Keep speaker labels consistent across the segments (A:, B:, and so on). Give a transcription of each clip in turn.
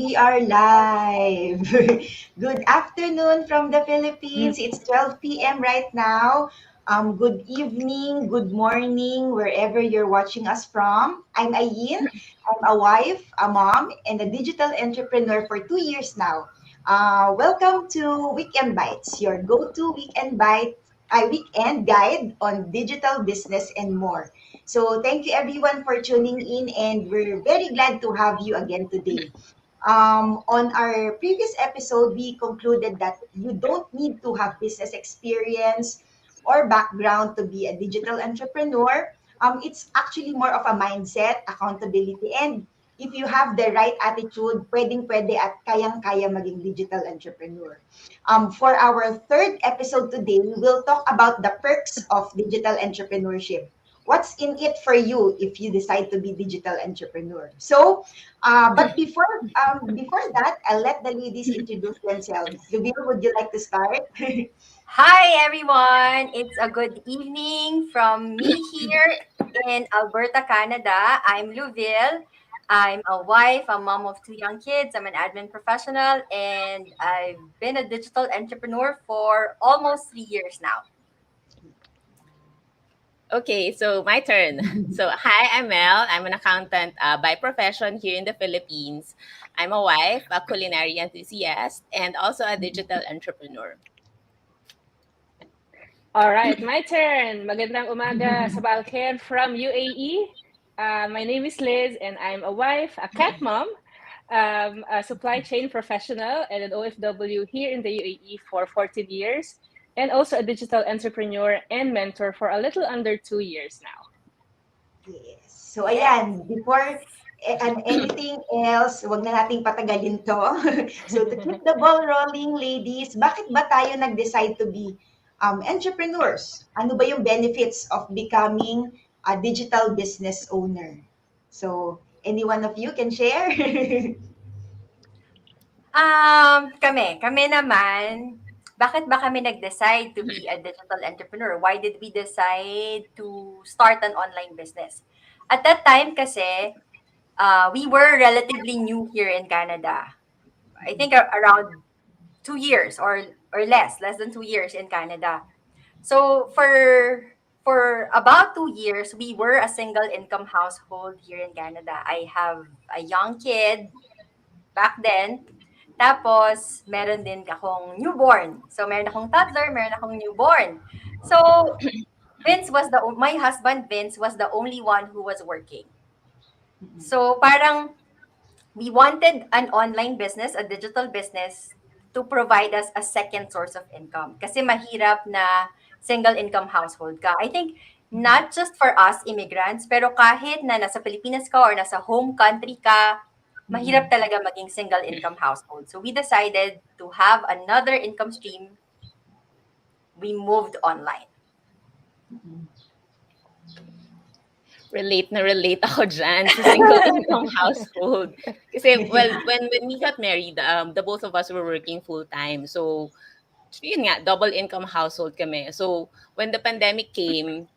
A: we are live. Good afternoon from the Philippines. It's 12 p.m. right now. Good evening, good morning, wherever you're watching us from. I'm Ayin. I'm a wife, a mom, and a digital entrepreneur for 2 years now. Welcome to Weekend Bytes, your go-to weekend guide on digital business and more. So thank you everyone for tuning in, and we're very glad to have you again today. On our previous episode, we concluded that you don't need to have business experience or background to be a digital entrepreneur. It's actually more of a mindset, accountability, and if you have the right attitude, pwedeng-pwede at kayang-kaya maging digital entrepreneur. For our third episode today, we will talk about the perks of digital entrepreneurship. What's in it for you if you decide to be digital entrepreneur? So, but before that, I'll let the ladies introduce themselves. Lubina, would you like to start?
B: Hi everyone! It's a good evening from me here in Alberta, Canada. I'm Louville. I'm a wife, a mom of two young kids. I'm an admin professional, and I've been a digital entrepreneur for almost 3 years now.
C: Okay, so my turn. So, hi, I'm Mel. I'm an accountant by profession here in the Philippines. I'm a wife, a culinary enthusiast, and also a digital entrepreneur.
D: All right, my turn. Magandang umaga sa Balkhan from UAE. My name is Liz, and I'm a wife, a cat mom, a supply chain professional, and an OFW here in the UAE for 14 years, and also a digital entrepreneur and mentor for a little under 2 years now.
A: Yes. So ayan, before and anything else, wag na nating patagalin to. So to keep the ball rolling, ladies, bakit ba tayo nag-decide to be entrepreneurs? Ano ba yung benefits of becoming a digital business owner? So, any one of you can share?
B: Kami naman, bakit ba kami nag-decide to be a digital entrepreneur? Why did we decide to start an online business? At that time kasi, we were relatively new here in Canada. I think around 2 years or less than 2 years in Canada. So for about 2 years, we were a single income household here in Canada. I have a young kid back then. Tapos, meron din akong newborn. So, meron akong toddler, meron akong newborn. So, my husband Vince was the only one who was working. So, parang we wanted an online business, a digital business, to provide us a second source of income. Kasi mahirap na single income household ka. I think not just for us immigrants, pero kahit na nasa Pilipinas ka or nasa home country ka, mahirap talaga maging single income household. So we decided to have another income stream. We moved online.
C: Relate ako dyan sa single income household. Kasi, well, when we got married, the both of us were working full-time. So, yun nga, double income household kami. So, when the pandemic came,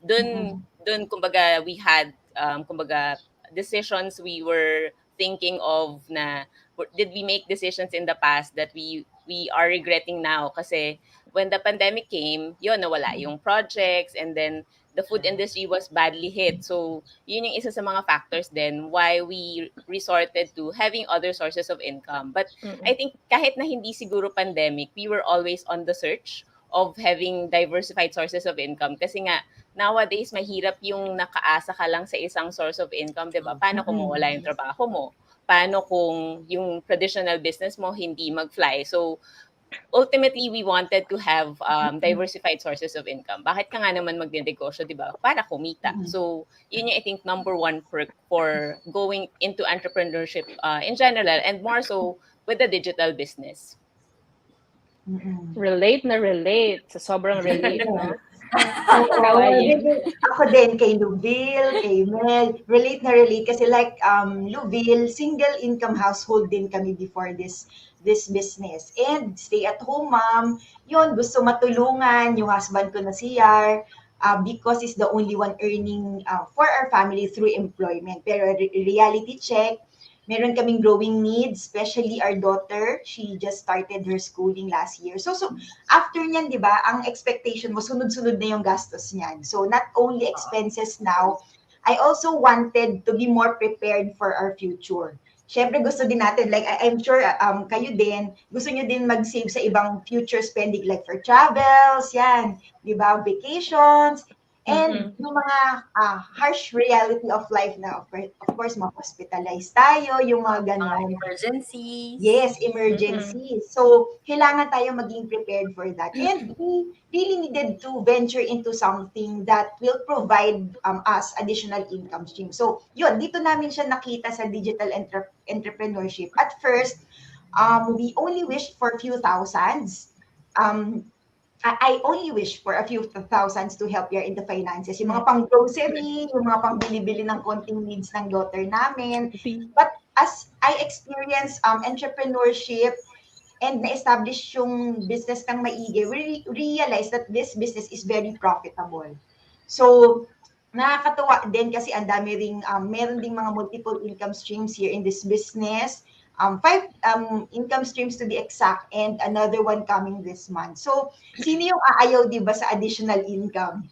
C: kumbaga, we had, kumbaga, decisions we were thinking of na, did we make decisions in the past that we are regretting now? Kasi, when the pandemic came, yun, nawala yung projects, and then, the food industry was badly hit. So, yun yung isa sa mga factors then why we resorted to having other sources of income. But I think kahit na hindi siguro pandemic, we were always on the search of having diversified sources of income. Kasi nga, nowadays, mahirap yung nakaasa ka lang sa isang source of income, di ba? Paano kung mawala yung trabaho mo? Paano kung yung traditional business mo hindi mag-fly? So, ultimately, we wanted to have diversified sources of income. Bakit ka nga naman magnegosyo, di ba? Para kumita. So, yun yung I think number one perk for going into entrepreneurship in general and more so with the digital business.
D: Relate na relate. Sa sobrang relate, no?
A: Ako din kay Louville, kay Mel, relate na relate kasi like Louville, single income household din kami before this business. And stay at home mom, yun, gusto matulungan yung husband ko na si Yar because he's the only one earning for our family through employment. Pero reality check, meron kaming growing needs, especially our daughter. She just started her schooling last year. So after niyan, di ba, ang expectation mo, sunod-sunod na yung gastos niyan. So not only expenses now, I also wanted to be more prepared for our future. Siyempre gusto din natin, like I'm sure kayo din, gusto nyo din mag-save sa ibang future spending like for travels, yan, di ba, vacations, and
D: Mm-mm.
A: yung mga harsh reality of life na, of course, ma-hospitalize tayo, yung mga
B: Mga
A: ganon.
B: emergencies.
A: Yes, emergency. So, kailangan tayo maging prepared for that. And we really needed to venture into something that will provide us additional income stream. So, yun, dito namin siya nakita sa digital entrepreneurship. At first, we only wished for few thousands. I only wish for a few thousands to help here in the finances. Yung mga pang-grocery, yung mga pang-bili-bili ng konting needs ng daughter namin. But as I experience entrepreneurship and na-establish yung business ng maigi, we realize that this business is very profitable. So, nakakatuwa din kasi ang dami ring, meron ding mga multiple income streams here in this business. Five income streams to be exact and another one coming this month. So, sino yung aayaw, di ba, sa additional income?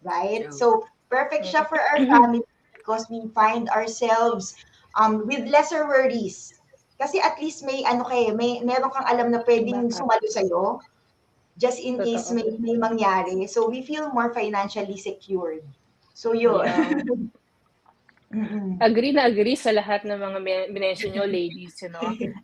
A: Right?
B: True.
A: So, perfect siya for our family because we find ourselves with lesser worries. Kasi at least may ano kayo, meron kang alam na pwedeng
D: Backup.
A: sumalo sa'yo just in case may,
D: Totoo.
A: may mangyari. So, we feel more financially secured. So, yun.
D: Yeah.
A: Mm-mm.
D: Agree na agree sa lahat ng mga mention nyo, ladies,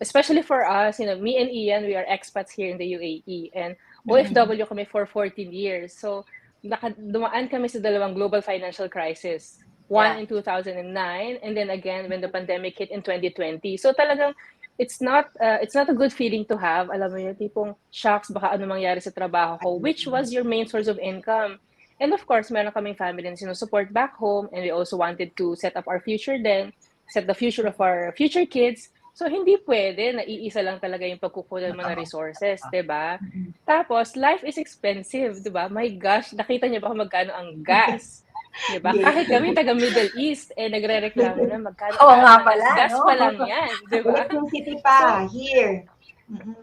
D: Especially for us, me and Ian, we are expats here in the UAE. And OFW kami for 14 years. So, dumaan kami sa dalawang global financial crisis. One
B: Yeah.
D: in 2009, and then again when the pandemic hit in 2020. So talagang it's not a good feeling to have. Alam mo yun, tipong shocks, baka ano mangyari sa trabaho ko, which was your main source of income. And of course, meron kaming family na sinusupport back home, and we also wanted to set up our future then, set the future of our future kids. So, hindi pwede na iisa lang talaga yung pagkukunan mo ng resources, di ba? Tapos, life is expensive, di ba? My gosh, nakita niyo ba kung magkano ang gas? Di ba?
A: Yes.
D: Kahit kami taga Middle East, nagre-reklamo na magkano
B: Oo
D: gas,
B: nga
D: ang
B: pala,
D: gas
B: no?
D: pa lang yan, di ba?
A: Electricity
D: So,
A: pa, here.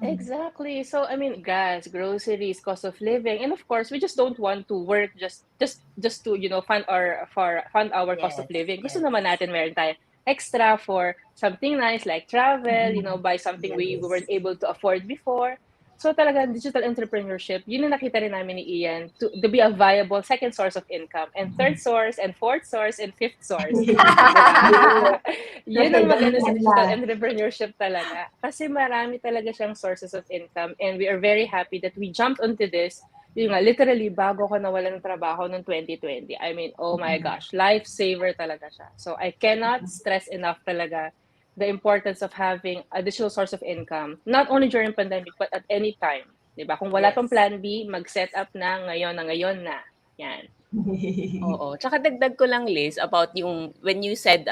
D: exactly. So I mean, gas, groceries, cost of living, and of course, we just don't want to work just to fund our cost of
B: Yes,
D: living. Gusto
B: yes.
D: naman natin meron tayo extra for something nice like travel, buy something we
B: Yes.
D: weren't able to afford before. So talaga, digital entrepreneurship, yun yung nakita rin namin ni Ian to be a viable second source of income and third source and fourth source and fifth source. Diba? Yun ang maganda sa
A: Ganyan
D: digital
A: na.
D: entrepreneurship talaga. Kasi marami talaga siyang sources of income and we are very happy that we jumped onto this. Yun nga, literally, bago ko nawalan ng trabaho noong 2020. I mean, oh my gosh, lifesaver talaga siya. So I cannot stress enough talaga the importance of having additional source of income, not only during pandemic, but at any time. Diba? Kung wala pang
B: Yes.
D: plan B, mag-set up na ngayon na. Yan.
C: Oo. Tsaka dagdag ko lang, Liz, about yung when you said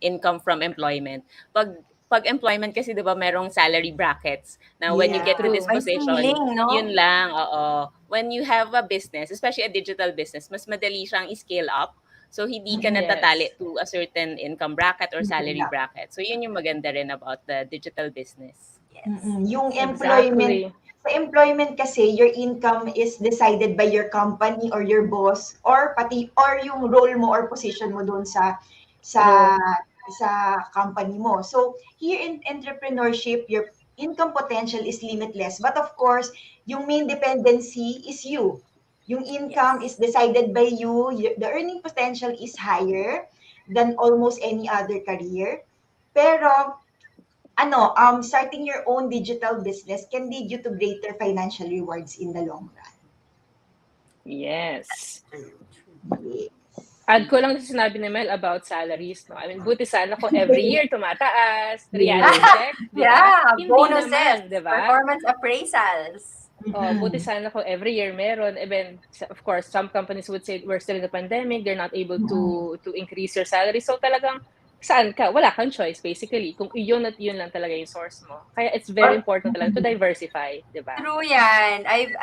C: income from employment. Pag employment kasi 'di ba merong salary brackets na when you
A: Yeah.
C: get to this
D: True.
B: May
C: position,
B: ceiling, no?
C: yun lang, oo. When you have a business, especially a digital business, mas madali siyang i-scale up. So hindi ka natatali
D: Yes.
C: to a certain income bracket or salary
A: Yeah.
C: bracket. So yun yung maganda rin about the digital business.
B: Yes.
A: Yung employment,
D: Exactly.
A: sa employment kasi, your income is decided by your company or your boss or yung role mo or position mo doon sa
D: True.
A: sa company mo. So, here in entrepreneurship, your income potential is limitless. But of course, yung main dependency is you. Yung income is
B: Yes.
A: decided by you. The earning potential is higher than almost any other career. Pero starting your own digital business can lead you to greater financial rewards in the long run.
D: Yes.
B: True.
A: Yes.
D: Add ko lang sa sinabi ni Mel about salaries, no? I mean, buti sana kung every year tumataas, reality check, di ba?
B: Yeah,
D: Hindi
B: bonuses,
D: naman, di ba?
B: performance appraisals.
D: Oh, buti sana kung every year meron. Even, of course, some companies would say we're still in the pandemic, they're not able to increase your salary. So talagang, saan ka? Wala kang choice, basically. Kung iyon at yun lang talaga yung source mo. Kaya it's very important talaga to diversify, di ba?
B: True yan. I've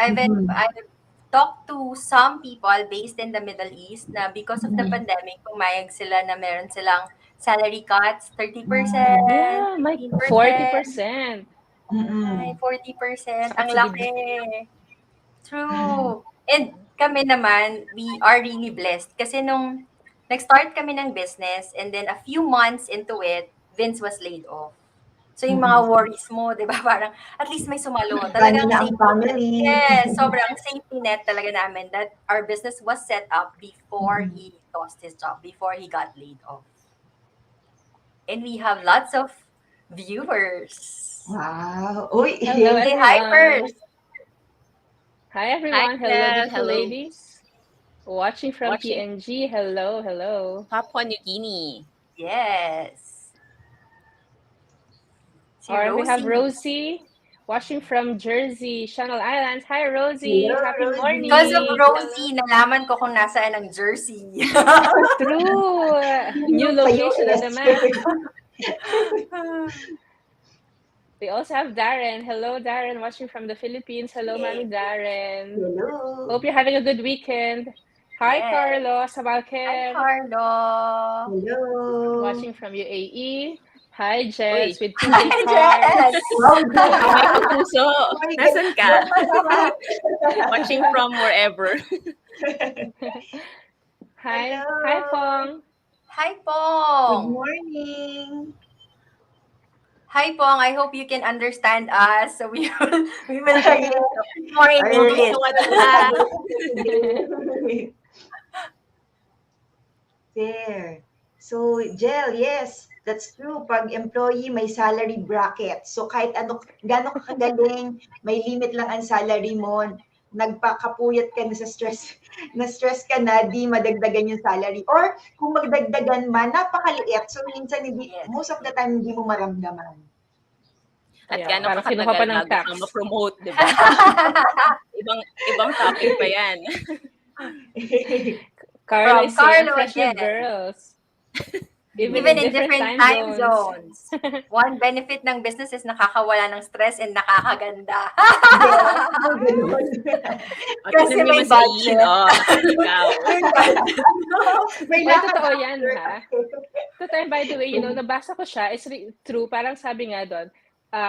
B: talked to some people based in the Middle East na because of the pandemic, pumayag sila na meron silang salary cuts, 30%,
A: Mm.
D: Yeah, my
B: 15%,
D: 40%.
B: ay,
A: Mm.
B: 40%.
D: Sakit
B: Ang
D: sa
B: laki.
D: dibdib.
B: True. And kami naman, we are really blessed. Kasi nung nag-start kami ng business and then a few months into it, Vince was laid off. So yung mga
A: Mm.
B: worries mo, 'di ba? Parang at least may sumalo.
A: Gani
B: Talagang
A: na ang
B: safety net.
A: family.
B: Yes, sobrang safety net talaga namin that our business was set up before
A: Mm.
B: he lost his job, before he got laid off. And we have lots of viewers.
A: Wow. Uy,
D: Hello,
B: Say hi
D: everyone.
B: first.
D: Hi,
C: Hi,
D: everyone. Hello,
C: Jel.
D: beautiful
C: Hello.
D: ladies. Watching from
C: Watching
D: PNG. Hello, hello.
C: Papua New Guinea.
B: Yes. Si
D: Or we have
B: Rosie.
D: Rosie watching from Jersey, Channel Islands. Hi, Rosie.
A: hello,
D: Happy
B: Because of
A: Rosie.
D: morning.
B: Rosie, nalaman ko kung nasaan ang Jersey.
D: True. New
A: Yung sa
D: location on
A: US.
D: the map. We also have Darren. Hello, Darren, watching from the Philippines. Hello,
B: Yes.
D: Mami Darren.
A: Hello.
D: Hope you're having a good weekend. Hi,
B: Yes.
D: Carlos
B: Hi,
D: Sabalker,
B: Carlo.
A: Hello.
D: watching from UAE. Hi,
C: Uy,
D: Jess with
B: Hi,
D: 2K
B: Jess.
D: cards.
A: Wow,
C: oh, may
A: Jess.
C: kapuso.
A: Oh my God.
C: Nasaan ka? Watching from wherever.
D: Hi,
A: Hello.
D: Pong.
B: Hi,
A: Good
B: Pong.
A: morning.
B: Hi, Pong. I hope you can understand us. So we will try
A: Yes.
B: more in
A: Our
C: Mommy
B: English.
C: tuwa-tuwa.
A: today. There. So, Jel, yes, that's true. Pag employee, may salary bracket. So, kahit ano, gano'n ka kagaling, may limit lang ang salary mo. Nagpakapuyat ka na sa stress, na-stress ka na, di madagdagan yung salary. Or, kung magdagdagan man, napakaliit. So, minsan, hindi,
B: Yes.
A: most of the time, hindi mo maramdaman.
C: At
D: Yeah,
C: gano'ng
D: parang kinuha pa
C: kakatagal
D: ng
C: bago ka
D: tax.
C: ma-promote, di ba? Ibang topic pa yan.
D: Carlo
B: From
D: is saying,
B: Carlo
D: fresh with
B: again.
D: girls. Even
B: Even
D: in
B: in
D: different
B: different
D: time
B: time
D: zones.
B: zones. One benefit ng business is nakakawala ng stress and nakakaganda.
A: Yes, ganun.
C: O,
B: Kasi
C: tingnan niyo
B: may
C: mas Iin,
B: budget.
C: oh, ikaw.
B: May budget.
A: May
D: Oy,
A: lakad
D: totoo yan,
A: after
D: ha?
A: kasi.
D: Totoo yan, by the way, nabasa ko siya, it's true, parang sabi nga doon,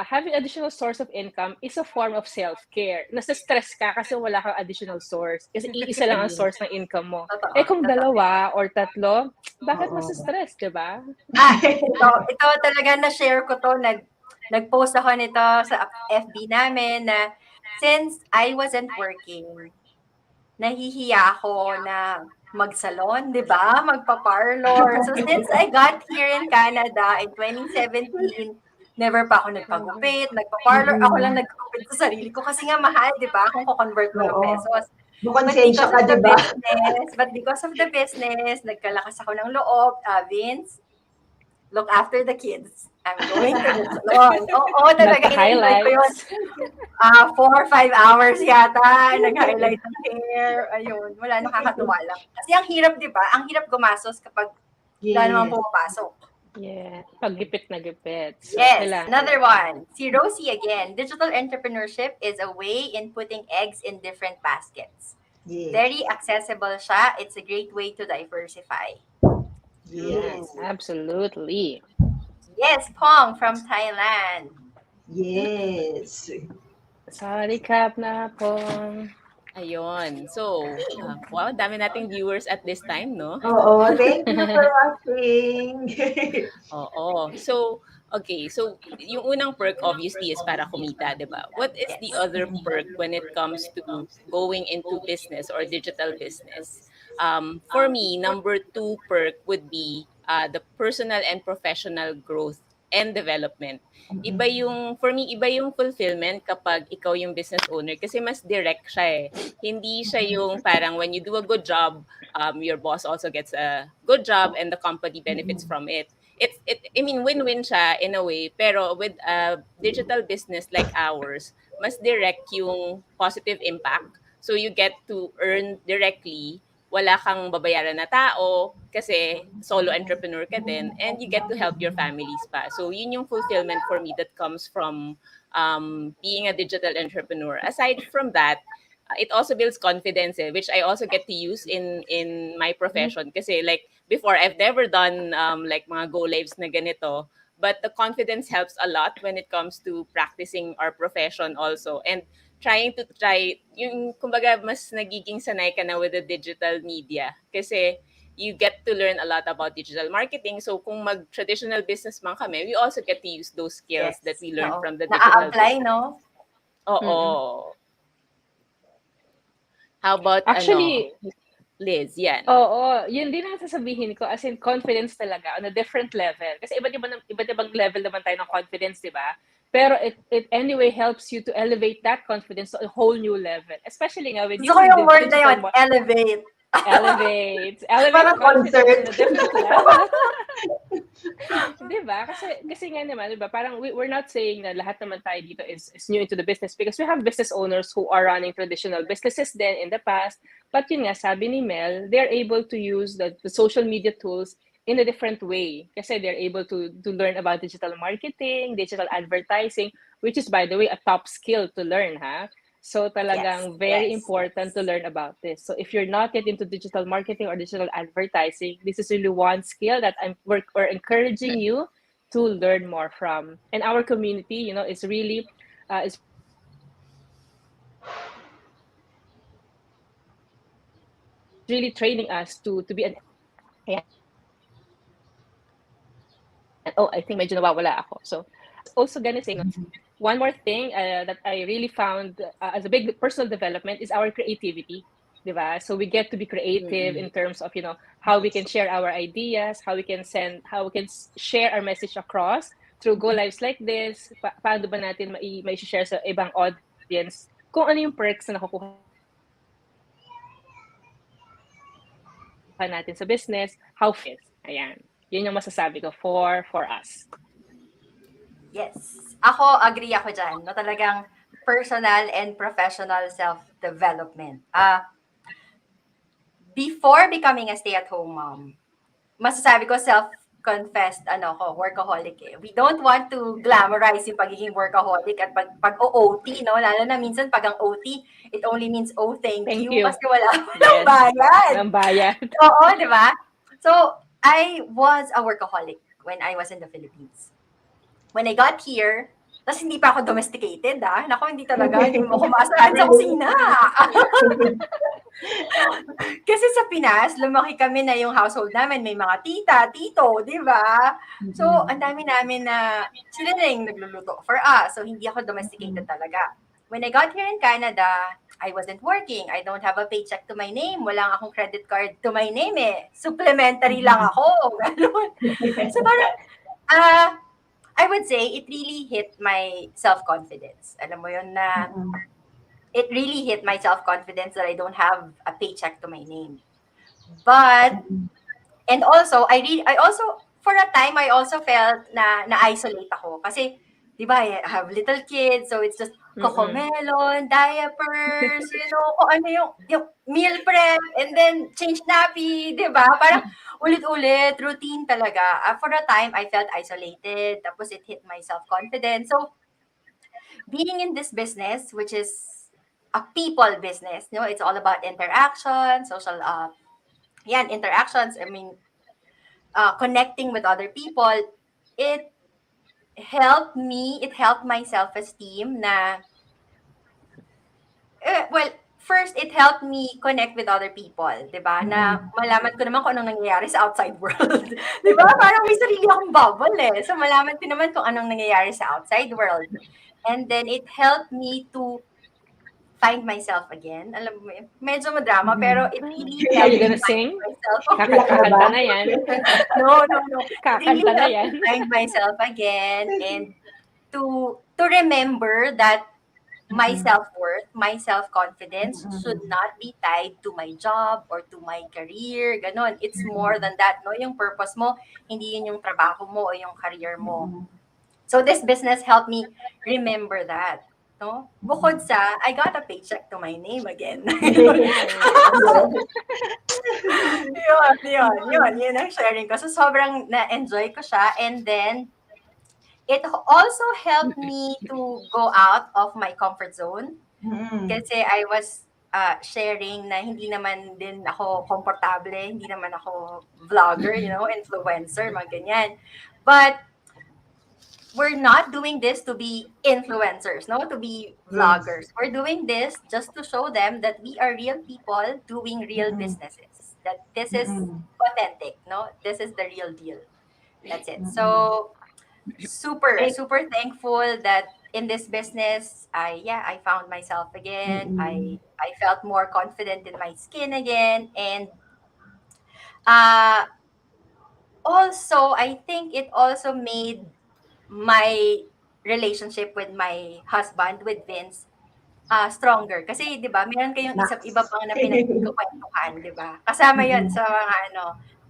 D: having additional source of income is a form of self-care. Nasa-stress ka kasi wala kang additional source. Kasi iisa lang ang source ng income mo.
B: Totoo,
D: Eh kung
B: totoo.
D: dalawa or tatlo, bakit
A: Oo.
D: mas-stress, di ba?
B: Ito talaga na-share ko to, nag-post ako nito sa FB namin na since I wasn't working, nahihiya ako na mag-salon, di ba? Magpa-parlor. So since I got here in Canada in 2017, never pa ako nagpagupit, nagpa-parlor. Ako lang nagpagupit sa sarili ko kasi nga mahal, di ba? Kung ko-convert mo ng
A: Oo.
B: pesos.
A: Makonsensya ka, di ba?
B: But because of the business, nagkalakas ako ng loob, Vince, look after the kids. I'm going to the salon. Oo, talaga, in-enjoy ko yun.
D: Nagpa-highlights.
B: 4 or 5 hours yata, nag-highlight ng hair. Ayun, wala, nakakatuwa lang. Kasi ang hirap, di ba? Ang hirap gumastos kapag wala namang
A: Yes.
B: pumapasok.
D: Yeah, paggipit na gipit. So,
B: Yes,
D: kailangan
B: another
D: talaga.
B: one. Si Rosie again. Digital entrepreneurship is a way in putting eggs in different baskets.
A: Yes.
B: Very accessible siya. It's a great way to diversify.
D: Yes, absolutely.
B: Yes, Pong from Thailand.
A: Yes.
D: Sa recap na po.
C: Ayun. So, wow, dami nating viewers at this time, no?
A: Oo, thank you for watching.
C: Oo. So, okay. So, yung unang perk obviously is para kumita, di ba? What is the
B: Yes.
C: other perk when it comes to going into business or digital business? For me, number two perk would be the personal and professional growth and development. For me, iba yung fulfillment kapag ikaw yung business owner kasi mas direct siya eh. Hindi siya yung parang when you do a good job, your boss also gets a good job and the company benefits from it. I mean, win-win siya in a way, pero with a digital business like ours, mas direct yung positive impact. So you get to earn directly, wala kang babayaran na tao kasi solo entrepreneur ka din and you get to help your families pa. So yun yung fulfillment for me that comes from being a digital entrepreneur. Aside from that, it also builds confidence which I also get to use in my profession kasi like before I've never done like mga go lives na ganito, but the confidence helps a lot when it comes to practicing our profession also, and try yung kumbaga mas nagiging sanay ka na with the digital media kasi you get to learn a lot about digital marketing. So kung mag-traditional business man kami, we also get to use those skills that
B: Yes.
C: we learned
B: Oo.
C: from the digital
B: Naa-apply,
C: business.
B: no?
D: Mm-mm.
C: Oo. How about
D: Actually,
C: Liz? Yan.
D: oo, yun din ang sasabihin ko, as in confidence talaga on a different level. Kasi iba't ibang level naman tayo ng confidence, di ba? Pero it anyway helps you to elevate that confidence to a whole new level. Especially nga with
B: Gusto ko
D: using
B: yung
D: the
B: word na
D: digital
B: yun, elevate.
D: elevate
A: Parang
D: confidence
A: concert.
D: on a different level. 'Di ba? Kasi nga naman, 'di ba? Parang we're not saying na lahat naman tayo dito is new into the business, because we have business owners who are running traditional businesses then in the past. But yun nga, sabi ni Mel, they're able to use the social media tools in a different way. Kasi they're able to learn about digital marketing, digital advertising, which is, by the way, a top skill to learn, ha? So
B: Yes,
D: talagang very
B: yes,
D: important to
B: yes.
D: learn about this. So if you're not yet into digital marketing or digital advertising, this is really one skill that we're encouraging you to learn more from. And our community, is really training us to be an expert in this area. Ayan. Oh, I think medyo nawawala ako. So I was also gonna say, one more thing that I really found as a big personal development is our creativity. Diba? So we get to be creative in terms of, how we can share our ideas, how we can share our message across through go lives like this. Paano ba natin mai-share sa ibang audience kung ano yung perks na nakukuha natin sa business, how flexible our business is. Ayan. Yun yung masasabi ko for us.
B: Yes. Ako, agree ako dyan. No? Talagang personal and professional self-development. Before becoming a stay-at-home mom, masasabi ko self-confessed workaholic eh. We don't want to glamorize yung pagiging workaholic at pag-OT, no? Lalo na minsan pag ang OT, it only means, oh, thank
D: Thank
B: you,
D: you.
B: kasi wala ng
D: Yes.
B: bayad.
D: Ng bayad.
B: Oo, di ba? So, I was a workaholic when I was in the Philippines. When I got here, tapos hindi pa ako domesticated, Nako, hindi talaga. Hindi mo ako maasahan sa kusina. Kasi sa Pinas, lumaki kami na yung household namin, may mga tita, tito, di ba? So, ang dami namin na sila na yung nagluluto for us. So, hindi ako domesticated talaga. When I got here in Canada, I wasn't working. I don't have a paycheck to my name. Wala akong credit card to my name eh. Supplementary lang ako. Ganun. So, parang, I would say it really hit my self-confidence. Alam mo yun na it really hit my self-confidence that I don't have a paycheck to my name. But and also I also for a time I also felt na isolate ako kasi 'di ba I have little kids, so it's just cocomelon, diapers, kung ano yung meal prep and then change nappy, 'di ba? Parang ulit-ulit, routine talaga. For a time I felt isolated, tapos it hit my self-confidence. So being in this business, which is a people business, it's all about interaction, social, interactions. I mean, connecting with other people. It it helped my self-esteem well, first, it helped me connect with other people, di ba? Na malaman ko naman kung anong nangyayari sa outside world. Di ba? Parang may sarili akong bubble eh. So, malaman ko naman kung anong nangyayari sa outside world. And then, it helped me to find myself again. Alam mo, medyo madrama, pero it really
D: Are you
B: helped me
D: gonna
B: find
D: sing?
B: myself.
D: Kakanta na yan.
B: No, no, no. It really
D: Kakanta na
B: helped
D: yan.
B: me find myself again and to remember that my self-worth, my self-confidence should not be tied to my job or to my career. Ganon. It's more than that, no? Yung purpose mo, hindi yun yung trabaho mo o yung career mo. So this business helped me remember that. No? Bukod sa, I got a paycheck to my name again. Yun ang sharing ko. So sobrang na-enjoy ko siya. And then, it also helped me to go out of my comfort zone. Kasi I was sharing na hindi naman din ako komportable, hindi naman ako vlogger, influencer, mga ganyan. But we're not doing this to be influencers, no, to be
A: Yes.
B: vloggers. We're doing this just to show them that we are real people doing real
A: Mm-mm.
B: businesses. That this is
A: Mm-mm.
B: authentic, no? This is the real deal. That's it.
A: Mm-mm.
B: So super,
A: Like,
B: super thankful that in this business, I found myself again.
A: mm-mm.
B: I felt more confident in my skin again, and uh, also I think it also made my relationship with my husband, with Vince, stronger. Kasi 'di ba, meron kayong iba
A: Max.
B: pang na pinagkukuwentuhan, 'di ba? Kasama 'yon
A: Mm-mm.
B: sa mga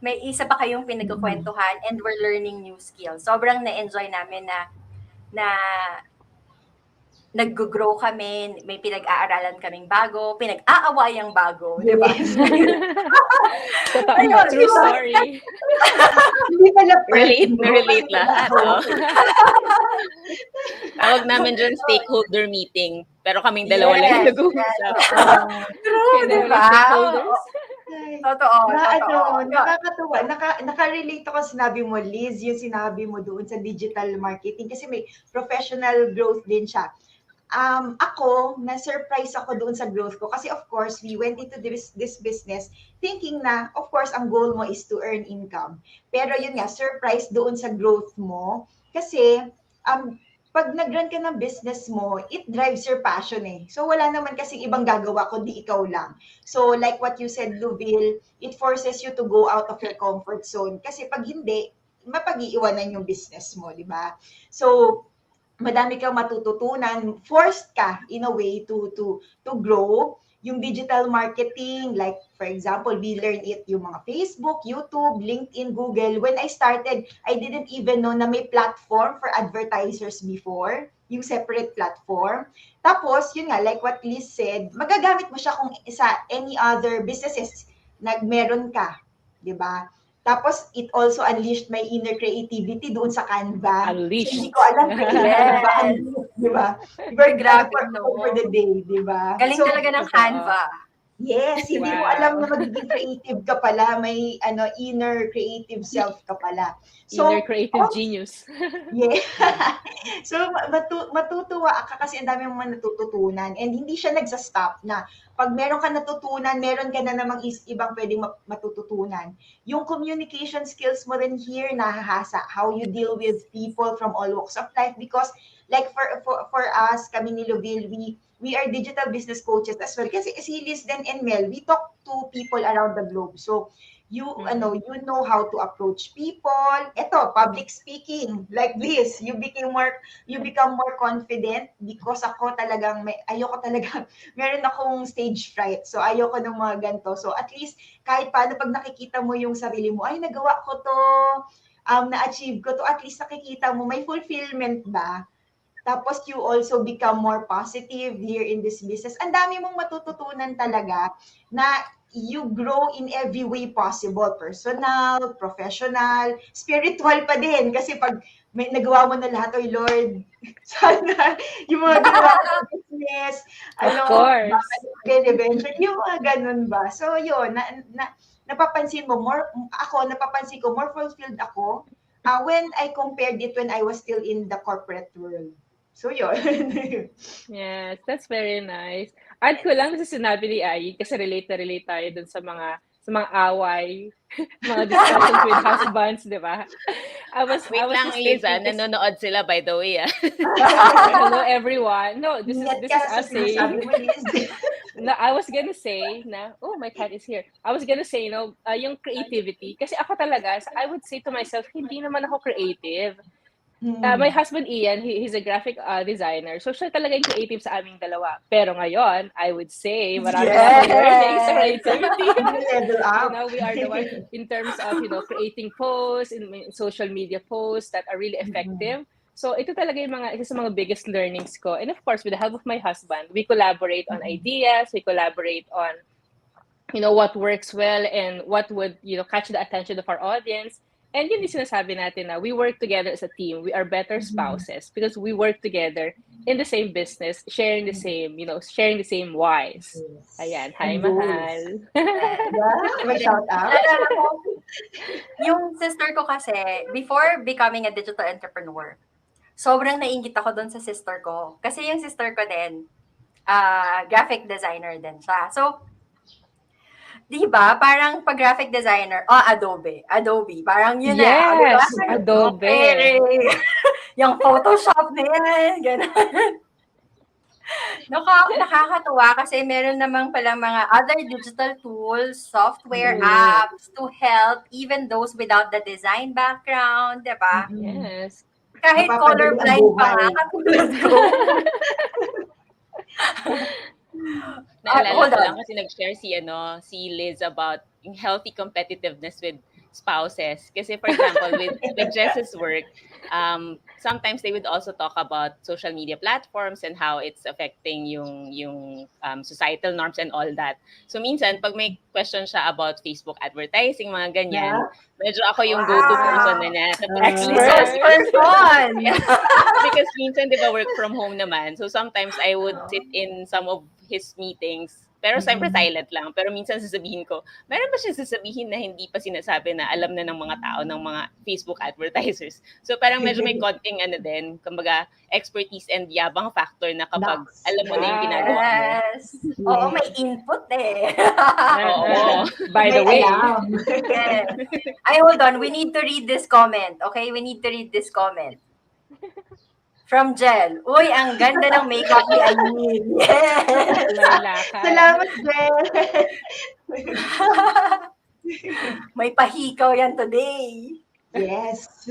B: may isa pa kayong
A: Mm-mm.
B: pinagkukuwentuhan, and we're learning new skills. Sobrang na-enjoy namin na naggo-grow kami, may pinag-aaralan kaming bago, pinag-aawayang bago, 'di ba?
A: Yes.
D: Totoo.
B: Ayun, 'di
D: True
B: ba?
D: story.
A: Hindi pala
C: Relate
A: friend,
C: na
A: no?
C: relate lahat, oh. Tawag namin dyan stakeholder meeting, pero kaming dalawa lang yung
B: Yes, yes,
C: nag-uusap.
B: oo. True,
D: Kayo
B: 'di
D: na
B: ba?
D: walang stakeholders.
A: Ay,
B: Totoo, totoo. Yun.
A: nakakatuwa. Naka-relate ako sa sinabi mo, Liz, yung sinabi mo doon sa digital marketing kasi may professional growth din siya. Ako, na-surprise ako doon sa growth ko kasi of course, we went into this business thinking na, of course, ang goal mo is to earn income. Pero yun nga, surprise doon sa growth mo kasi pag nag-run ka ng business mo, it drives your passion eh. So wala naman kasing ibang gagawa kundi ikaw lang. So like what you said, Luville, it forces you to go out of your comfort zone. Kasi pag hindi, mapag-iiwanan yung business mo, di ba? So, madami kang matututunan, forced ka in a way to grow yung digital marketing, like for example, we learned it yung mga Facebook, YouTube, LinkedIn, Google. When I started, I didn't even know na may platform for advertisers before, yung separate platform. Tapos, yun nga, like what Liz said, magagamit mo siya kung sa any other businesses nagmeron ka, di ba? Tapos, it also unleashed my inner creativity doon sa Canva. So, hindi
D: Unleashed.
A: ko alam creative na ba,
B: Yes.
A: di ba?
B: Uy, grabe,
A: For the
B: no?
A: day, di ba?
B: Galing
A: So,
B: talaga ng
D: Totoo.
B: Canva.
A: yes, hindi mo alam na
D: Wow.
A: magiging creative ka pala, may inner creative self ka pala.
D: Inner
A: So,
D: creative genius.
A: yeah. So, matutuwa ka kasi ang dami mong natututunan and hindi siya nagsa-stop na pag meron ka natutunan, meron ka na namang ibang pwedeng matututunan. Yung communication skills mo rin here, nahahasa. How you deal with people from all walks of life because like for us, kami ni Loville, we are digital business coaches as well. Kasi si Liz then and Mel, we talk to people around the globe. So, you you know how to approach people. Ito, public speaking like this, you become more confident because ako talagang ayoko talaga meron akong stage fright. So ayoko ng mga ganto. So at least kahit paano pag nakikita mo yung sarili mo, ay nagawa ko to, na-achieve ko to, at least nakikita mo may fulfillment ba? Tapos you also become more positive here in this business. Ang dami mong matututunan talaga na you grow in every way possible. Personal, professional, spiritual pa din. Kasi pag may nagawa mo na lahat, oy Lord, sana yung mga ginawa ko sa business,
D: Of course.
A: then eventually, yung mga ganun ba? So yun, napapansin mo, napapansin ko, more fulfilled ako when I compared it when I was still in the corporate world. So, yun.
D: Yes, that's very nice. Add ko lang sa sinabi ni Ai, kasi relate na relate tayo dun sa mga away, mga discussions with husbands, di ba?
C: Wait
D: I was
C: lang,
D: just
C: Liza.
D: thinking,
C: Nanonood sila, by the way.
D: hello everyone. No, this
A: Ingat
D: is
A: ka sa
D: us
A: sinasabi
D: saying.
A: mo, Liz.
D: No, I was gonna say na, oh, my cat is here. I was gonna say, yung creativity. Kasi ako talaga, I would say to myself, hindi naman ako creative. My husband Ian, he's a graphic designer. So siya talaga yung creative sa aming dalawa. Pero ngayon, I would say, marami na akong learning sa creativity.
A: Level up.
D: We are the one in terms of, creating posts, in social media posts that are really effective. So ito talaga yung isa sa mga biggest learnings ko. And of course, with the help of my husband, we collaborate on ideas, we collaborate on, what works well and what would, catch the attention of our audience. And yun yung sinasabi natin na we work together as a team. We are better
A: Mhm.
D: spouses because we work together in the same business, sharing the same, sharing the same whys.
A: Yes.
D: Ayan, hi
A: And goals.
D: mahal.
B: Yes.
A: Yeah, may
B: Then,
A: shout out.
B: naalala ko, yung sister ko kasi, before becoming a digital entrepreneur, sobrang nainggit ako doon sa sister ko. Kasi yung sister ko din, graphic designer din siya. So, di ba, parang pag graphic designer, Adobe. Adobe. Parang yun na, di ba?
D: Yes, Adobe.
B: Okay. Yung Photoshop na yan. Ganun. Nakakatuwa kasi meron namang palang mga other digital tools, software
A: Yes.
B: apps to help even those without the design background, di ba?
A: Mm-mm.
D: Yes.
B: Kahit
A: Mapapadali ang
B: colorblind pa nga,
A: buhay.
B: katulad ko.
C: Naalala
B: Hold
C: ko
B: on.
C: lang kasi nag-share si Liz about yung healthy competitiveness with spouses. Kasi for example, with Jess's work, sometimes they would also talk about social media platforms and how it's affecting yung societal norms and all that. So minsan, pag may question siya about Facebook advertising, mga ganyan,
A: Yeah.
C: medyo ako yung go-to person
B: Wow.
C: na
B: Resource
D: Expert.
B: person.
C: because minsan, di ba, work from home naman. So sometimes I would sit in some of his meetings. Pero siyempre
A: Mm-mm.
C: silent lang. Pero minsan sasabihin ko, meron ba siyang sasabihin na hindi pa sinasabi na alam na ng mga tao, ng mga Facebook advertisers? So parang medyo may konting din, kumbaga expertise and yabang factor na kapag
A: Knocks.
C: alam mo na yung
D: Wow.
C: ginagawa mo.
B: Yes. Oo, may
A: Yes.
B: input eh.
C: Oo.
D: By
A: May
D: the way.
A: alam.
B: Yes. Ay, hold on. We need to read this comment. Okay? We need to read this comment. From Jel. Uy, ang ganda ng makeup ni Aileen. Yes.
D: May lakad.
A: Salamat, Jel.
B: May pahikaw yan today.
A: Yes.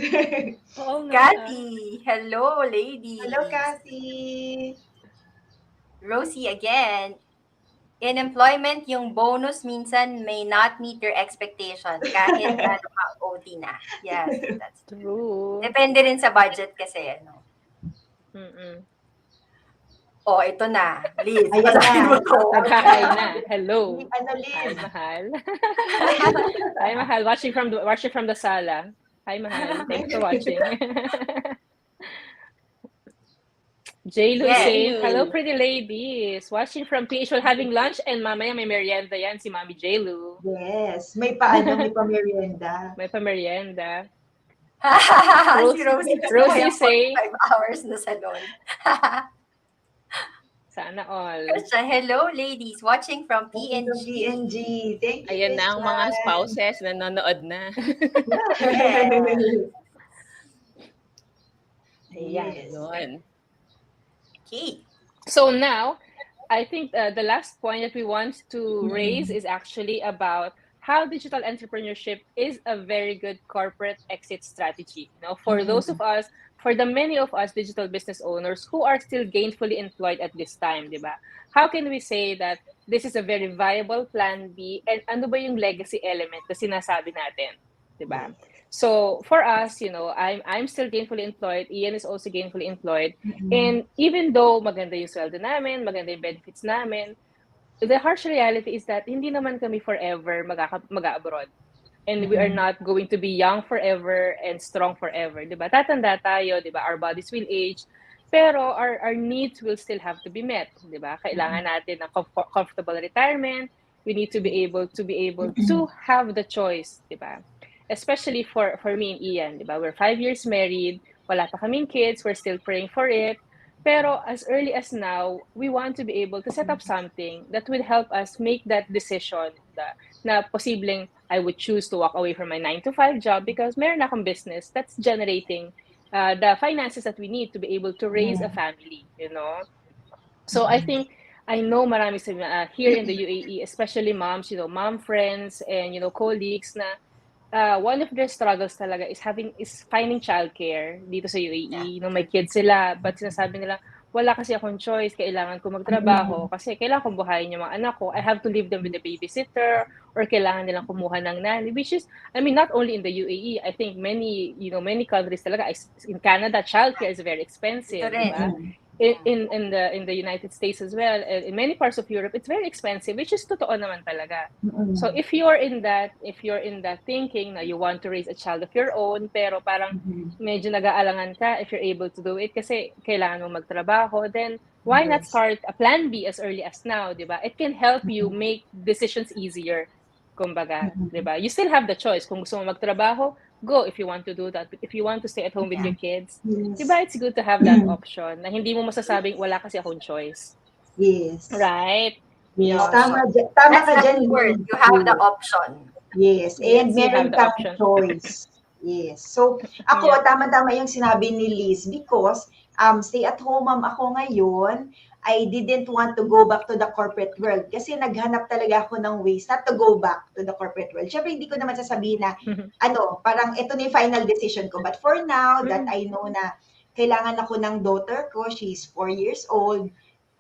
D: Oo nga.
B: Kathy. Hello, ladies.
A: Hello, Kathy.
B: Rosie again. In employment, yung bonus minsan may not meet your expectation kahit ano ka OT na. Yes, that's
D: True.
B: depende rin sa budget kasi. Ano.
D: Mm-mm.
B: Oh, ito na. Liz,
A: Ayan
B: basahin
A: na.
B: mo to.
D: Nag-hi na. Hello.
A: Ano,
D: Hi,
A: Liz?
D: mahal. Hi, mahal. Watching from the sala. Hi, mahal. Thanks for watching. J. Lu
B: Yes.
D: saying, hello, pretty ladies. Watching from PH while having lunch and mamaya may merienda yan si Mami J. Lu.
A: Yes. May pa-merienda.
D: May pa-merienda.
B: Si Rosie gusto ko
D: Rosie
B: yung
D: say,
B: 45 hours na salon.
D: sana all.
B: Christian, hello ladies, watching from
A: From
B: PNG.
A: PNG. Thank you,
C: Ayan na ang mga
A: Christian.
C: spouses na nanonood na.
B: Yes.
A: Yes.
C: Yun.
B: Okay.
D: So now, I think the last point that we want to raise is actually about how digital entrepreneurship is a very good corporate exit strategy. For those of us, for the many of us digital business owners who are still gainfully employed at this time, di ba? How can we say that this is a very viable plan B and ano ba yung legacy element na sinasabi natin, di ba? So for us, I'm still gainfully employed. Ian is also gainfully employed. And even though maganda yung sweldo namin, maganda yung benefits namin, the harsh reality is that hindi naman kami forever mag-abroad. And we are not going to be young forever and strong forever, 'di ba? Tatanda tayo, 'di ba? Our bodies will age, pero our needs will still have to be met, 'di ba? Kailangan natin ng comfortable retirement. We need to be able to have the choice, 'di ba? Especially for me and Ian, 'di ba? We're 5 years married, wala pa kaming kids, we're still praying for it. Pero as early as now, we want to be able to set up something that will help us make that decision na posibleng I would choose to walk away from my 9 to 5 job because meron akong business that's generating the finances that we need to be able to raise a family, So I think I know marami here in the UAE, especially moms, mom friends and colleagues na one of their struggles talaga is finding childcare dito sa UAE. May kids sila, but sinasabi nila, wala kasi akong choice, kailangan ko magtrabaho kasi kailangan kong buhayin yung mga anak ko. I have to leave them with a babysitter or kailangan nilang kumuha ng nanny, which is, not only in the UAE, I think many countries talaga, in Canada, childcare is very expensive,
B: Ito rin.
D: diba? in the United States as well, and in many parts of Europe, it's very expensive, which is totoo naman talaga. So
A: Mm-mm.
D: if you're in that thinking na you want to raise a child of your own, pero parang
A: Mm-mm.
D: medyo nag-aalangan ka if you're able to do it kasi kailangan mo magtrabaho, then why not
A: Yes.
D: start a plan B as early as now, 'di ba? It can help you
A: Mm-mm.
D: make decisions easier. Kumbaga, 'di
A: Mm-mm.
D: ba? You still have the choice. Kung gusto mo magtrabaho, go if you want to do that. But if you want to stay at home with
B: Yeah.
D: your kids,
A: Yes.
D: diba it's good to have that option na hindi mo masasabing wala kasi akong choice.
A: Yes.
D: Right?
A: Yes.
B: Option.
D: Yon.
A: Tama
B: That's
A: ka
B: the
A: dyan,
B: key word.
A: Liz.
B: You have the
A: Yes.
B: option.
A: Yes, and
D: Yes, you have
A: meron
D: the
A: kang
D: option.
A: choice. Yes. So, ako,
D: Yep.
A: tama-tama yung sinabi ni Liz because stay-at-home mom ako ngayon. I didn't want to go back to the corporate world kasi naghanap talaga ako ng ways not to go back to the corporate world. Siyempre, hindi ko naman sasabihin na, parang ito na yung final decision ko. But for now, that I know na kailangan ako ng daughter ko, she's 4 years old,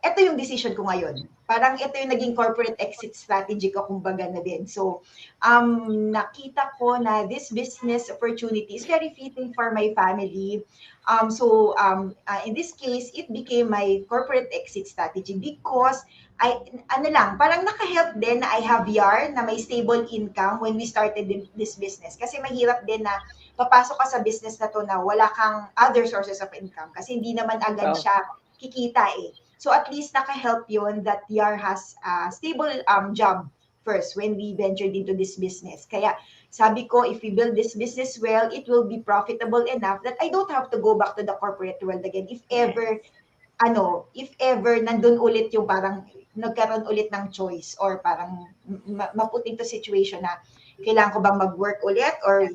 A: ito yung decision ko ngayon. Parang ito yung naging corporate exit strategy ko, kumbaga na din. So, nakita ko na this business opportunity is very fitting for my family. In this case, it became my corporate exit strategy because ano lang, parang naka-help din na I have YAR na may stable income when we started this business. Kasi mahirap din na papasok ka sa business na to na wala kang other sources of income kasi hindi naman agad
D: So,
A: siya kikita eh. So at least naka-help yun that YAR has a stable job first when we ventured into this business. Kaya sabi ko, if we build this business well, it will be profitable enough that I don't have to go back to the corporate world again
D: yes.
A: if ever nandun ulit yung parang nagkaroon ulit ng choice or parang maput into situation na kailangan ko bang mag-work ulit or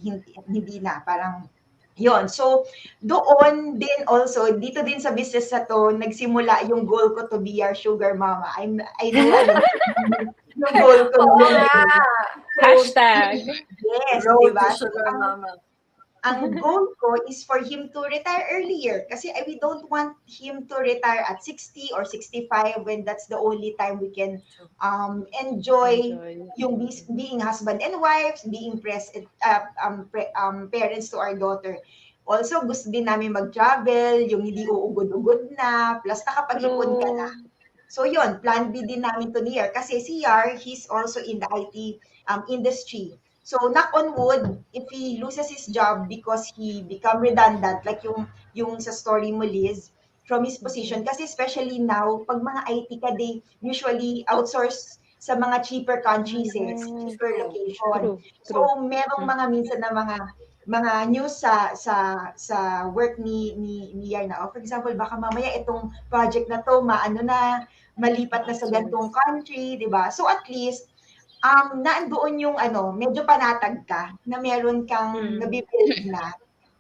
A: hindi na. Parang yon. So, doon din also, dito din sa business na to, nagsimula yung goal ko to be our sugar mama. I know, alam ko, yung goal ko
B: Oo
A: yun
B: nga.
A: eh. So,
D: Hashtag.
A: yes, di
B: Road to
A: ba? So,
B: sugar mama.
A: ang goal ko is for him to retire earlier kasi we don't want him to retire at 60 or 65 when that's the only time we can enjoy
D: Enjoy.
A: yung being husband and wives, being parents to our daughter. Also, gusto din namin mag-travel, yung hindi uugod-ugod na, plus nakapag-ipon ka na.
D: True.
A: So yun, plan B din namin to ni Yar. Kasi si Yar, he's also in the IT industry. So knock on wood, if he loses his job because he become redundant, like yung sa story mo, Liz, from his position. Kasi especially now, pag mga IT ka, they usually outsource sa mga cheaper countries eh, sa
D: Yes.
A: cheaper
B: True.
A: location.
D: True. True.
A: So merong mga minsan na mga news sa work ni Yar na. Oh, for example, baka mamaya itong project na to maano na malipat na sa gantong
D: Outsource.
A: country, 'di ba? So at least nandoon yung medyo panatag ka na meron kang
D: Mm.
A: nabibuild na,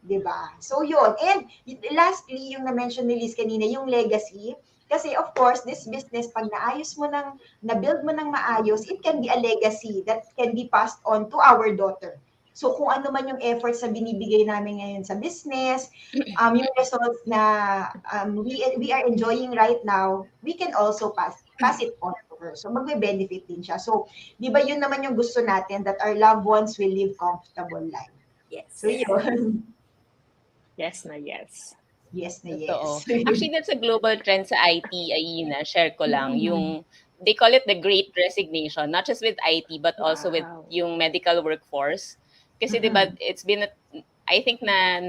A: 'di ba? So yun. And lastly, yung na-mention ni Liz kanina, yung legacy. Kasi of course, this business, pag na-build mo ng maayos, it can be a legacy that can be passed on to our daughter. So kung ano man yung efforts na binibigay namin ngayon sa business, yung results na we are enjoying right now, we can also pass it on to her. So magbe-benefit din siya. So 'di ba yun naman yung gusto natin, that our loved ones will live comfortable life. So
B: Yes.
A: yun.
D: Yes na yes.
A: Yes na
C: Totoo.
A: yes.
C: Actually, that's a global trend sa IT, Aina. Share ko lang.
A: Mm.
C: Yung, they call it the great resignation, not just with IT, but also with
D: Wow.
C: yung medical workforce. Kasi diba,
A: Mm.
C: it's been, I think na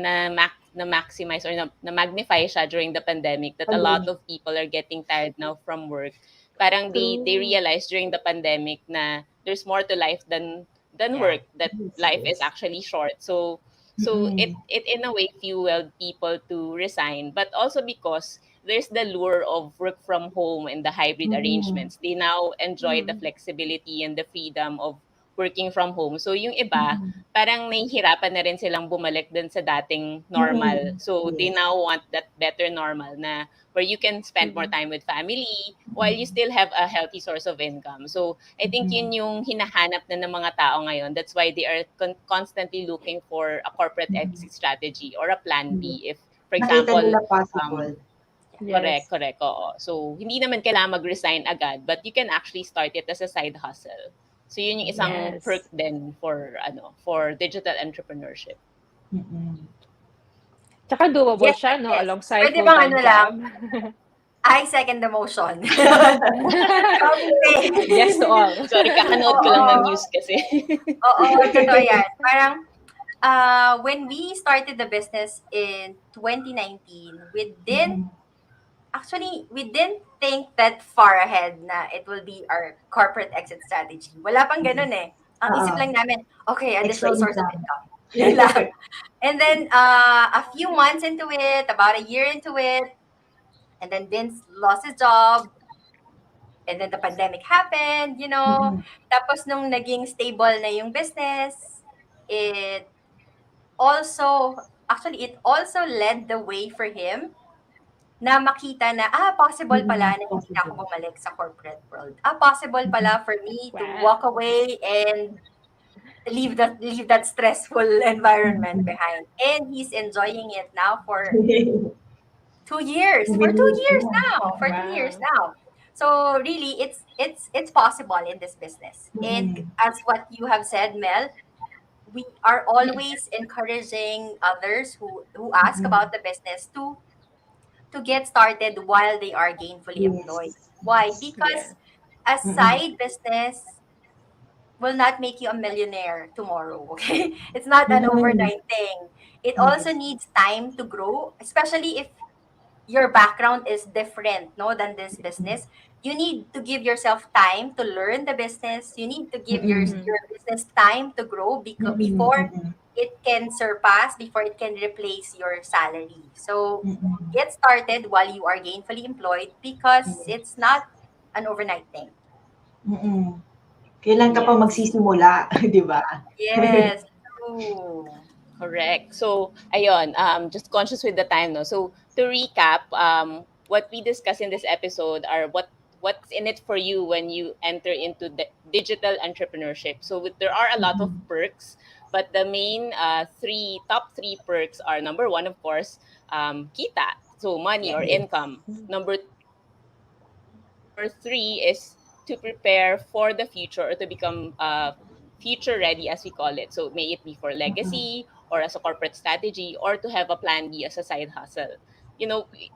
C: maximize or na magnify siya during the pandemic that a lot
A: Pandemic.
C: of people are getting tired now from work. Parang they
D: True.
C: realize during the pandemic na there's more to life than
B: Yeah.
C: work, that
A: Yes,
C: life is
A: yes.
C: actually short. So it
A: Mm.
C: it in a way fueled people to resign, but also because there's the lure of work from home and the hybrid
A: Mm.
C: arrangements. They now enjoy the
D: Mm.
C: flexibility and the freedom of working from home. So yung iba,
A: Mm.
C: parang nahihirapan na rin silang bumalik dun sa dating normal.
A: Mm.
C: So they
A: Yes.
C: now want that better normal na where you can spend more
D: True.
C: time with family while you still have a healthy source of income. So I think
A: Mm.
C: yun yung hinahanap na ng mga tao ngayon. That's why they are constantly looking for a corporate
A: Mm.
C: exit strategy or a plan
A: Mm.
C: B. If, for
A: Nakita
C: example,
A: nila
C: um,
A: possible.
C: correct,
D: Yes.
C: correct, oo. So, hindi naman kailangan mag-resign agad, but you can actually start it as a side hustle. So, yun yung isang perk
D: Yes.
C: din for digital entrepreneurship.
A: Mm.
D: Tsaka doable
B: Yes,
D: siya, no?
B: yes.
D: Alongside
B: Pwede bang
D: full-time
B: ano lang,
D: job.
B: I second the motion. Copy
D: Yes to all.
C: Sorry, kakanood ko lang ng
B: Oo.
C: news kasi.
B: Oo, totoo yan. Parang, when we started the business in 2019, we didn't think that far ahead na it will be our corporate exit strategy. Wala pang ganun eh. Ang isip
A: Oo.
B: lang namin, okay,
A: Extra
B: additional source of
A: income.
B: income. Yun lang. And then, a few months into it, about a year into it, and then Vince lost his job, and then the pandemic happened,
A: Mm-mm.
B: Tapos nung naging stable na yung business, it also, actually, it also led the way for him na makita na, possible pala
A: Mm-mm.
B: na hindi na
A: Possible.
B: ako bumalik sa corporate world. Possible
A: Mm-mm.
B: pala for me to
D: Wow.
B: walk away and leave that stressful environment
A: Mm-mm.
B: behind. And he's enjoying it now for 2 years. For two
A: Believe,
B: years
A: yeah.
B: now. For 2 years
D: Wow.
B: now. So really, it's possible in this business. And
A: Mm-mm.
B: as what you have said, Mel, we are always encouraging others who ask
A: Mm-mm.
B: about the business to get started while they are gainfully employed.
A: Yes.
B: Why?
A: Yes.
B: Because
D: Yeah.
B: a
A: Mm-mm.
B: side business will not make you a millionaire tomorrow, okay? It's not an
A: Mm-mm.
B: overnight thing. It also
A: Yes.
B: needs time to grow, especially if your background is different, no, than this business. You need to give yourself time to learn the business. You need to give your
A: Mm-mm.
B: your business time to grow
A: Mm-mm.
B: before
A: Mm-mm.
B: it can surpass, before it can replace your salary. So
A: Mm-mm.
B: get started while you are gainfully employed because it's
A: Yes.
B: not an overnight thing.
A: Mm-mm. Kailan ka pa
B: Yes.
A: magsisimula, 'di ba?
B: Yes. True.
C: Correct. So, ayun, just conscious with the time, no? So, to recap, what we discuss in this episode are what's in it for you when you enter into the digital entrepreneurship. So, there are a lot of
A: Mm-mm.
C: perks, but the main top three perks are: number one, of course, kita, so money or
B: Yes.
A: Yes.
C: income. Number number three is to prepare for the future or to become future ready, as we call it. So may it be for
A: Mm-mm.
C: legacy or as a corporate strategy or to have a plan B as a side hustle.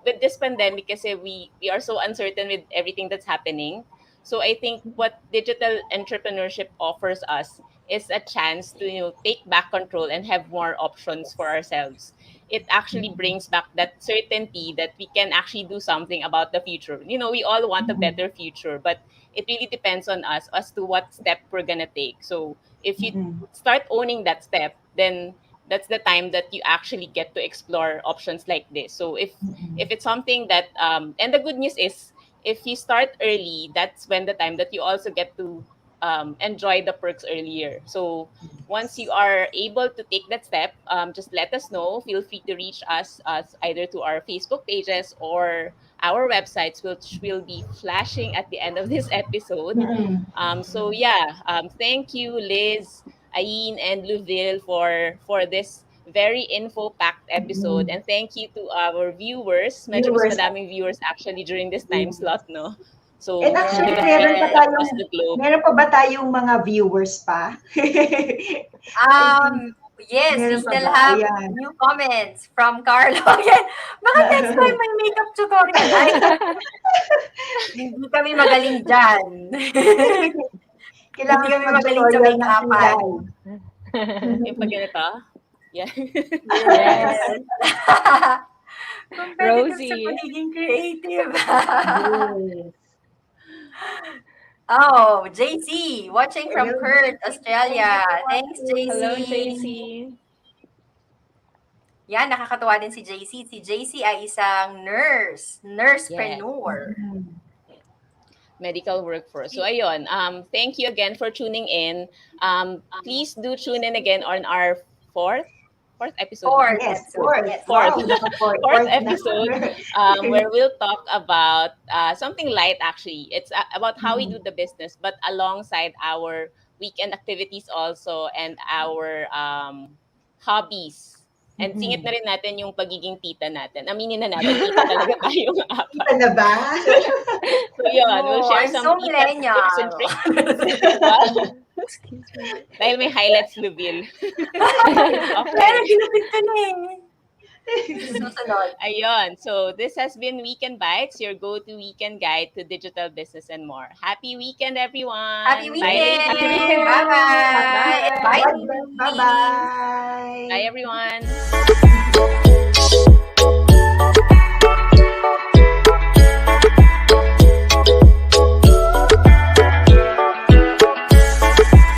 C: With this pandemic, kasi we are so uncertain with everything that's happening. So I think what digital entrepreneurship offers us is a chance to take back control and have more options for ourselves. It actually
A: Mm-mm.
C: brings back that certainty that we can actually do something about the future. We all want a
A: Mm-mm.
C: better future, but it really depends on us as to what step we're gonna take. So if you
A: Mm-mm.
C: start owning that step, then that's the time that you actually get to explore options like this. So if
A: Mm-mm.
C: it's something that and the good news is if you start early, that's when the time that you also get to enjoy the perks earlier. So once you
A: Yes.
C: are able to take that step, just let us know. Feel free to reach us either to our Facebook pages or our websites, which will be flashing at the end of this episode.
A: Mm-mm.
C: So yeah, thank you, Liz, Ayin, and Luville for this very info-packed episode.
A: Mm-mm.
C: And thank you to our viewers. Medyo mas
A: Viewers.
C: madaming viewers actually during this time slot, no?
A: And
C: So
A: actually,
C: because we are across the globe.
A: meron pa ba tayong mga viewers pa? I think,
B: Um, yes, we
A: meron pa
B: still
A: ba?
B: have
A: Ayan.
B: new comments from Carlo. Again, baka next time may makeup tutorial. Ay, hindi kami magaling dyan. Hindi
A: Kailangan
B: kami magaling sa
A: mag-tutorial ng
B: make-upan.
A: kilay.
C: Yung pag ganito, yeah.
D: Yes.
B: Yes. Competitive sa
D: Rosie.
B: pagiging creative.
A: Yes.
B: Oh, JC, watching from
A: Hello,
B: Perth,
A: JC. Thank you
B: Australia.
A: for
B: Thanks,
D: Hello,
B: JC.
D: JC.
B: Yan, nakakatuwa din si JC. Si JC ay isang nurse,
C: Yes.
B: nursepreneur.
A: watching.
C: Medical workforce. So ayun, thank you again for tuning in. Please do tune in again on our fourth episode na.
B: Fourth
A: Yes,
B: episode.
A: fourth.
B: Yes.
C: Fourth
A: Wow, naka-fourth.
C: fourth
A: Fourth na.
C: episode, where we'll talk about something light. Actually, it's about how we do the business, but alongside our weekend activities also and our hobbies. And singit na rin natin yung pagiging tita natin. Aminin na natin, tita talaga tayong apat.
A: Kita na ba?
C: So yun, we'll
B: Oh,
C: share
B: I'm
C: some
B: so
C: tita tips and
B: millennial.
C: tricks. Wow.
D: Excuse me.
C: Dahil may highlights, Lubil.
B: Pero ginupit ko na eh. Susunod.
C: Ayun. So, this has been Weekend Bites, your go-to weekend guide to digital business and more. Happy weekend,
B: Happy
C: everyone. Bye,
D: Happy
B: weekend!
C: ladies.
D: weekend!
B: Bye-bye! And
D: Bye!
B: bye,
A: God bless.
B: ladies!
C: Bye,
A: Bye-bye.
C: everyone.